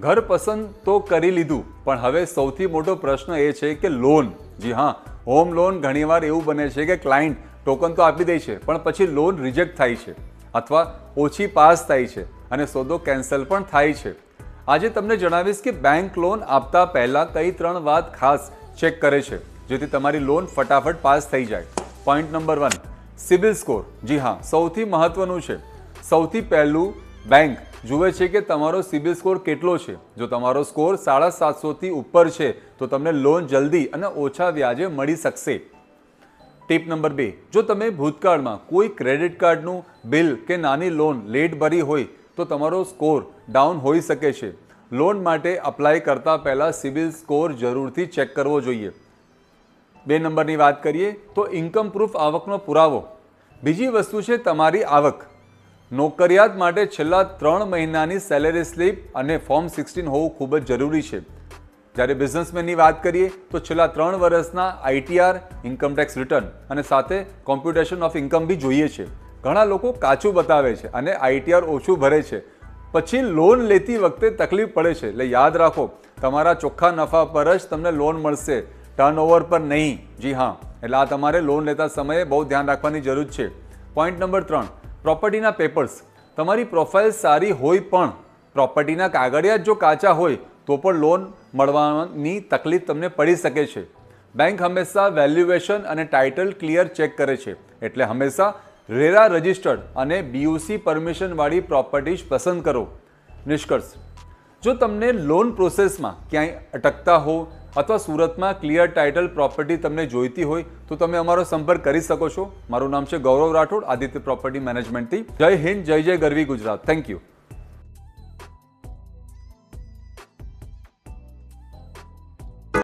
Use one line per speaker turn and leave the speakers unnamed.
ઘર પસંદ તો કરી લીધું, પણ હવે સૌથી મોટો પ્રશ્ન એ છે કે લોન. જી હા, હોમ લોન ઘણીવાર એવું બને છે કે ક્લાયન્ટ ટોકન તો આપી દે છે, પણ પછી લોન રિજેક્ટ થાય છે અથવા ઓછી પાસ થાય છે અને સોદો કેન્સલ પણ થાય છે. આજે તમને જણાવીશ કે બેંક લોન આપતા પહેલા કઈ 3 વાત ખાસ ચેક કરે છે જેથી તમારી લોન ફટાફટ પાસ થઈ જાય. Point number 1, CIBIL score. જી હા, સૌથી મહત્વનું છે. સૌથી પહેલું બેંક જુએ છે કે તમારો સિબિલ સ્કોર કેટલો છે. જો તમારો સ્કોર 750 થી ઉપર છે તો તમને લોન જલ્દી અને ઓછા વ્યાજે મળી શકશે. ટીપ નંબર 2, જો તમે ભૂતકાળમાં કોઈ ક્રેડિટ કાર્ડનું બિલ કે નાની લોન લેટ ભરી હોય તો તમારો સ્કોર ડાઉન હોઈ શકે છે. લોન માટે અપ્લાય કરતા પહેલા સિબિલ સ્કોર જરૂરથી ચેક કરવો જોઈએ. 2 નંબરની વાત કરીએ તો ઇન્કમ પ્રૂફ આવકનો પુરાવો. બીજી વસ્તુ છે તમારી આવક. નોકરિયાત માટે છેલ્લા 3 મહિનાની સેલેરી સ્લીપ અને ફોર્મ 16 હોવું ખૂબ જ જરૂરી છે. જ્યારે બિઝનેસમેનની વાત કરીએ તો છેલ્લા 3 વર્ષના આઈટીઆર, ઇન્કમ ટેક્સ રિટર્ન અને સાથે કોમ્પ્યુટેશન ઓફ ઇન્કમ બી જોઈએ છે. ઘણા લોકો કાચું બતાવે છે અને આઈટીઆર ઓછું ભરે છે, પછી લોન લેતી વખતે તકલીફ પડે છે. એટલે યાદ રાખો, તમારા ચોખ્ખા નફા પર જ તમને લોન મળશે, ટર્નઓવર પર નહીં. જી હા, એટલે આ તમારે લોન લેતા સમયે બહુ ધ્યાન રાખવાની જરૂર છે. પોઈન્ટ નંબર 3, પ્રોપર્ટીના પેપર્સ. તમારી પ્રોફાઇલ સારી હોય પણ પ્રોપર્ટીના કાગળિયા જો કાચા હોય તો પણ લોન મળવાની તકલીફ તમને પડી શકે છે. બેંક હંમેશા વેલ્યુએશન અને ટાઇટલ ક્લિયર ચેક કરે છે, એટલે હંમેશા રેરા રજિસ્ટર્ડ અને બીયુસી પરમિશનવાળી પ્રોપર્ટી જ પસંદ કરો. નિષ્કર્ષ, જો તમને લોન પ્રોસેસમાં ક્યાંય અટકતા હો અથવા સુરતમાં ક્લિયર ટાઇટલ પ્રોપર્ટી તમને જોઈતી હોય તો તમે અમારો સંપર્ક કરી શકો છો. મારું નામ છે ગૌરવ રાઠોડ, આદિત્ય પ્રોપર્ટી મેનેજમેન્ટથી. જય હિન્દ, જય જય ગરવી ગુજરાત. Thank you.